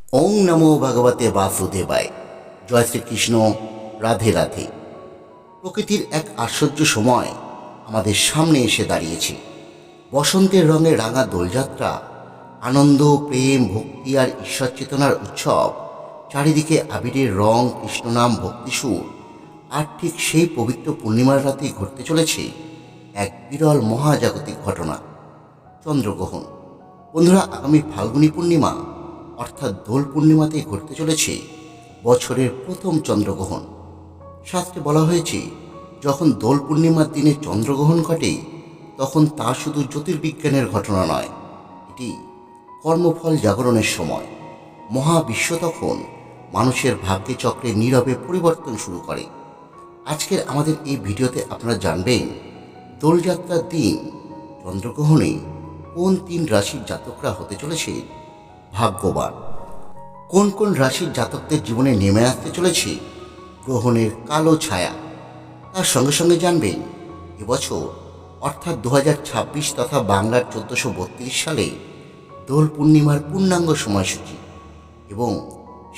ওং নমো ভগবতে বাসুদেবায়। জয় শ্রীকৃষ্ণ। রাধে রাধে। প্রকৃতির এক আশ্চর্য সময় আমাদের সামনে এসে দাঁড়িয়েছে। বসন্তের রঙে রাঙা দোলযাত্রা, আনন্দ, প্রেম, ভক্তি আর ঈশ্বর চেতনার উৎসব। চারিদিকে আবিরের রং, কৃষ্ণনাম, ভক্তিসুর। আর ঠিক সেই পবিত্র পূর্ণিমার রাতেই ঘটতে চলেছে এক বিরল মহাজাগতিক ঘটনা, চন্দ্রগ্রহণ। বন্ধুরা, আগামী ফাল্গুনী পূর্ণিমা অর্থাৎ দোল পূর্ণিমাতেই ঘটতে চলেছে বছরের প্রথম চন্দ্রগ্রহণ। শাস্ত্রে বলা হয়েছে, যখন দোল পূর্ণিমার দিনে চন্দ্রগ্রহণ ঘটে তখন তা শুধু জ্যোতির্বিজ্ঞানের ঘটনা নয়, এটি কর্মফল জাগরণের সময়। মহাবিশ্ব তখন মানুষের ভাগ্যে চক্রে নীরবে পরিবর্তন শুরু করে। আজকের আমাদের এই ভিডিওতে আপনারা জানবেন, দোলযাত্রার দিন চন্দ্রগ্রহণে কোন 3 রাশির জাতকরা হতে চলেছে ভাগ্যবান। কোন কোন রাশির জাতকদের জীবনে নেমে আসতে চলেছে গ্রহণের কালো ছায়া। তার সঙ্গে সঙ্গে জানবেন এবছর অর্থাৎ 2026 তথা বাংলার 1432 সালে দোল পূর্ণিমার পূর্ণাঙ্গ সময়সূচি এবং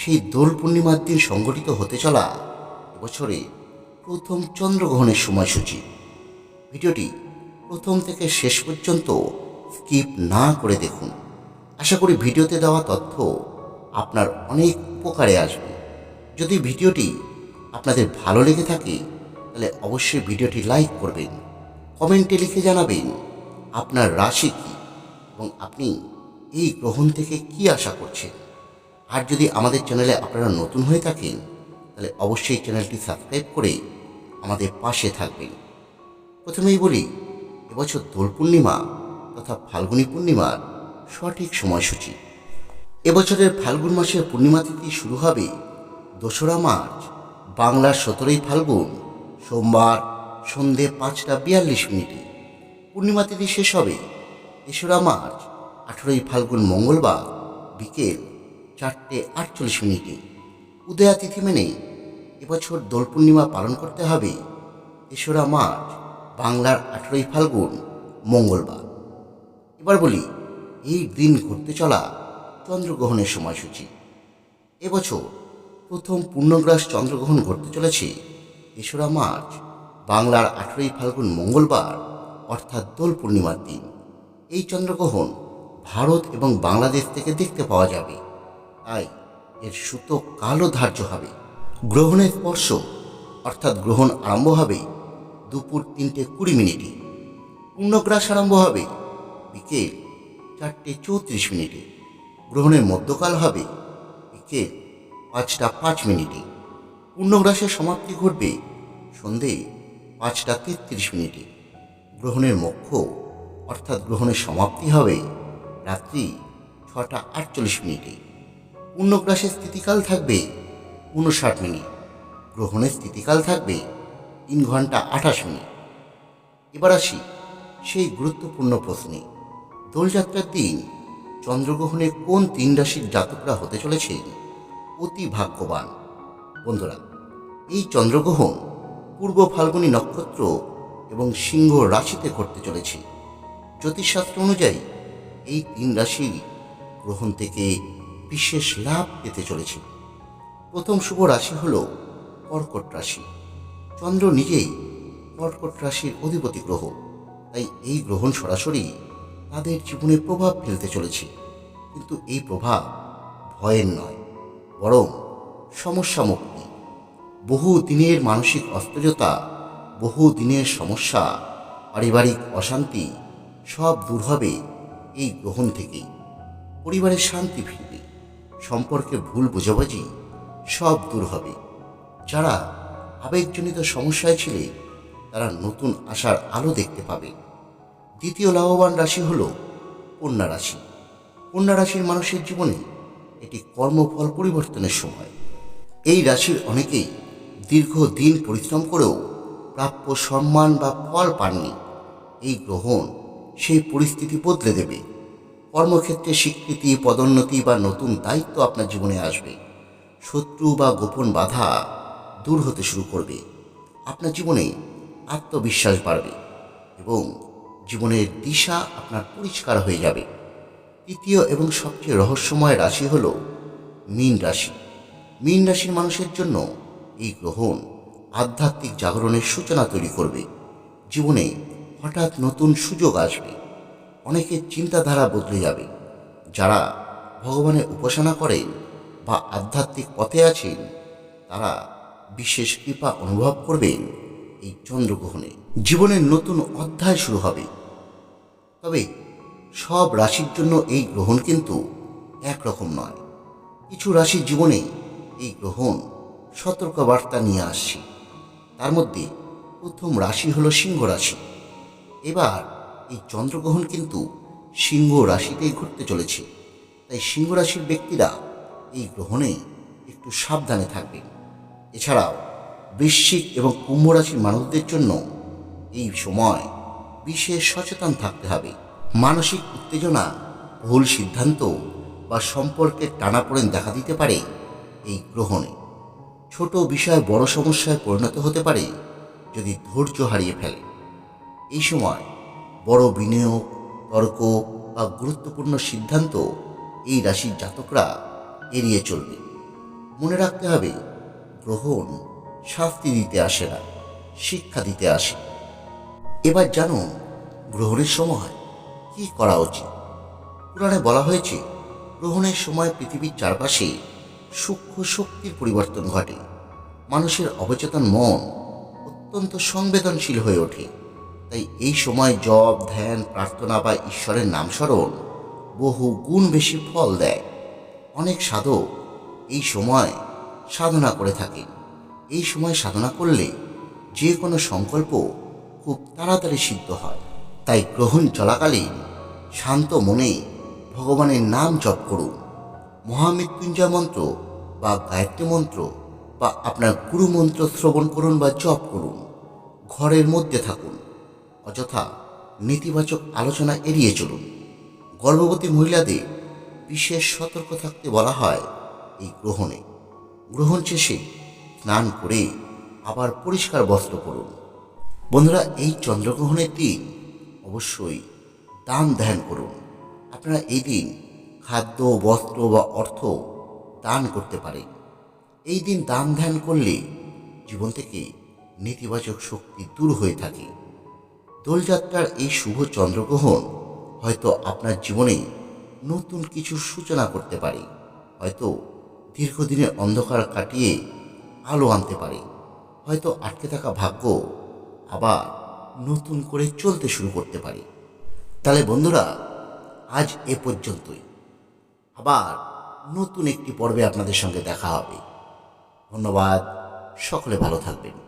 সেই দোল পূর্ণিমার দিন সংঘটিত হতে চলা এবছরে প্রথম চন্দ্রগ্রহণের সময়সূচি। ভিডিওটি প্রথম থেকে শেষ পর্যন্ত স্কিপ না করে দেখুন। আশা করি ভিডিওতে দেওয়া তথ্য আপনার অনেক উপকারে আসবে। যদি ভিডিওটি আপনাদের ভালো লেগে থাকে তাহলে অবশ্যই ভিডিওটি লাইক করবেন, কমেন্টে লিখে জানাবেন আপনার রাশি কী এবং আপনি এই গ্রহণ থেকে কি আশা করছেন। আর যদি আমাদের চ্যানেলে আপনারা নতুন হয়ে থাকেন তাহলে অবশ্যই চ্যানেলটি সাবস্ক্রাইব করে আমাদের পাশে থাকবেন। প্রথমেই বলি, এবছর দোল পূর্ণিমা তথা ফাল্গুনী পূর্ণিমার সঠিক সময়সূচি। এবছরের ফাল্গুন মাসের পূর্ণিমা তিথি শুরু হবে 2রা মার্চ বাংলার 17ই ফাল্গুন সোমবার সন্ধে 5টা 42 মিনিটে। পূর্ণিমা তিথি শেষ হবে 3রা মার্চ 18ই ফাল্গুন মঙ্গলবার বিকেল 4টে 48 মিনিটে। উদয়া তিথি মেনে এবছর দোল পূর্ণিমা পালন করতে হবে 3রা মার্চ বাংলার 18ই ফাল্গুন মঙ্গলবার। এবার বলি এই দিন ঘটতে চলা চন্দ্রগ্রহণের সময়সূচি। এবছর প্রথম পূর্ণগ্রাস চন্দ্রগ্রহণ ঘটতে চলেছে 3রা মার্চ বাংলার 18ই ফাল্গুন মঙ্গলবার অর্থাৎ দোল পূর্ণিমার দিন। এই চন্দ্রগ্রহণ ভারত এবং বাংলাদেশ থেকে দেখতে পাওয়া যাবে, তাই এর সূতক কালো ধার্য হবে। গ্রহণের স্পর্শ অর্থাৎ গ্রহণ আরম্ভ হবে দুপুর 3টে 20 মিনিটে। পূর্ণগ্রাস আরম্ভ হবে বিকেল 4টে 34 মিনিটে। গ্রহণের মধ্যকাল হবে বিকেল 5টা 5 মিনিটে। পূর্ণগ্রাসের সমাপ্তি ঘটবে সন্ধে 5টা 33 মিনিটে। গ্রহণের মোক্ষ অর্থাৎ গ্রহণের সমাপ্তি হবে রাত্রি 6টা 48 মিনিটে। পূর্ণগ্রাসের স্থিতিকাল থাকবে 59 মিনিট। গ্রহণের স্থিতিকাল থাকবে 3 ঘন্টা 28 মিনিট। এবার আসি সেই গুরুত্বপূর্ণ প্রশ্নে, দোলযাত্রার দিন চন্দ্রগ্রহণে কোন 3 রাশির জাতকরা হতে চলেছেন অতি ভাগ্যবান। বন্ধুরা, এই চন্দ্রগ্রহণ পূর্ব ফাল্গুনী নক্ষত্র এবং সিংহ রাশিতে ঘটতে চলেছে। জ্যোতিষশাস্ত্র অনুযায়ী এই 3 রাশি গ্রহণ থেকে বিশেষ লাভ পেতে চলেছে। প্রথম শুভ রাশি হল কর্কট রাশি। চন্দ্র নিজেই কর্কট রাশির অধিপতি গ্রহ, তাই এই গ্রহণ সরাসরি তাদের জীবনে প্রভাব ফেলতে চলেছে। কিন্তু এই প্রভাব ভয়ের নয়, বরং সমস্যা মুক্তি। বহু দিনের মানসিক অস্থিরতা, বহু দিনের সমস্যা, পারিবারিক অশান্তি সব দূর হবে এই গ্রহণ থেকেই। পরিবারের শান্তি ফিরবে, সম্পর্কে ভুল বোঝাবুঝি সব দূর হবে। যারা আবেগজনিত সমস্যায় ছিলে তারা নতুন আশার আলো দেখতে পাবে। দ্বিতীয় লাভবান রাশি হল কন্যা রাশি। কন্যা রাশির মানুষের জীবনে এটি কর্মফল পরিবর্তনের সময়। এই রাশির অনেকেই দীর্ঘদিন পরিশ্রম করেও প্রাপ্য সম্মান বা ফল পাননি। এই গ্রহণ সেই পরিস্থিতি বদলে দেবে। কর্মক্ষেত্রে স্বীকৃতি, পদোন্নতি বা নতুন দায়িত্ব আপনার জীবনে আসবে। শত্রু বা গোপন বাধা দূর হতে শুরু করবে। আপনার জীবনে আত্মবিশ্বাস বাড়বে এবং জীবনের দিশা আপনার পরিষ্কার হয়ে যাবে। তৃতীয় এবং সবচেয়ে রহস্যময় রাশি হল মীন রাশি। মীন রাশির মানুষের জন্য এই গ্রহণ আধ্যাত্মিক জাগরণের সূচনা তৈরি করবে। জীবনে হঠাৎ নতুন সুযোগ আসবে, অনেকের চিন্তাধারা বদলে যাবে। যারা ভগবানের উপাসনা করেন বা আধ্যাত্মিক পথে আছেন তারা বিশেষ কৃপা অনুভব করবেন এই চন্দ্রগ্রহণে। জীবনের নতুন অধ্যায় শুরু হবে। তবে সব রাশির জন্য এই গ্রহণ কিন্তু একরকম নয়। কিছু রাশির জীবনে এই গ্রহণ সতর্কবার্তা নিয়ে আসছে। তার মধ্যে প্রথম রাশি হলো সিংহ রাশি। এবার এই চন্দ্রগ্রহণ কিন্তু সিংহ রাশিতেই ঘটতে চলেছে। তাই সিংহ রাশির ব্যক্তিরা এই গ্রহণে একটু সাবধানে থাকবেন। এছাড়াও বৃশ্চিক এবং কুম্ভ রাশির মানুষদের জন্য এই সময় বিশেষ সচেতন থাকতে হবে। মানসিক উত্তেজনা, ভুল সিদ্ধান্ত বা সম্পর্কের টানাপোড়েন দেখা দিতে পারে এই গ্রহণে। ছোট বিষয় বড় সমস্যায় পরিণত হতে পারে যদি ধৈর্য হারিয়ে ফেলে। এই সময় বড় বিনিয়োগ, তর্ক বা গুরুত্বপূর্ণ সিদ্ধান্ত এই রাশির জাতকরা এড়িয়ে চলবে। মনে রাখতে হবে, গ্রহণ শাস্তি দিতে আসে না, শিক্ষা দিতে আসে। এবার জানুন গ্রহণের সময় কি করা উচিত। পুরাণে বলা হয়েছে গ্রহণের সময় পৃথিবীর চারপাশে সূক্ষ্ম শক্তির পরিবর্তন ঘটে। মানুষের অবচেতন মন অত্যন্ত সংবেদনশীল হয়ে ওঠে। তাই এই সময় জপ, ধ্যান, প্রার্থনা বা ঈশ্বরের নাম স্মরণ বহু গুণ বেশি ফল দেয়। অনেক সাধক এই সময় সাধনা করে থাকেন। এই সময় সাধনা করলে যে কোনো সংকল্প খুব তাড়াতাড়ি সিদ্ধ হয়। তাই গ্রহণ চলাকালীন শান্ত মনে ভগবানের নাম জপ করুন। মহামৃত্যুঞ্জয় মন্ত্র বা গায়ত্রী মন্ত্র বা আপনার গুরু মন্ত্র শ্রবণ করুন বা জপ করুন। ঘরের মধ্যে থাকুন। অযথা নেতিবাচক আলোচনা এড়িয়ে চলুন। গর্ভবতী মহিলাদের বিশেষ সতর্ক থাকতে বলা হয় এই গ্রহণে। গ্রহণ শেষে স্নান করে আবার পরিষ্কার বস্ত্র পরুন। বন্ধুরা, এই চন্দ্রগ্রহণের দিন অবশ্যই দান ধ্যান করুন। আপনারা এই দিন খাদ্য, বস্ত্র বা অর্থ দান করতে পারেন। এই দিন দান ধ্যান করলে জীবন থেকে নেতিবাচক শক্তি দূর হয়ে থাকে। দোলযাত্রার এই শুভ চন্দ্রগ্রহণ হয়তো আপনার জীবনে নতুন কিছু সূচনা করতে পারে। হয়তো দীর্ঘদিনের অন্ধকার কাটিয়ে আলো আনতে পারে। হয়তো আটকে থাকা ভাগ্য আবার নতুন করে চলতে শুরু করতে পারে। তাহলে বন্ধুরা, আজ এ পর্যন্তই। আবার নতুন একটি পর্বে আপনাদের সঙ্গে দেখা হবে। ধন্যবাদ। সকলে ভালো থাকবেন।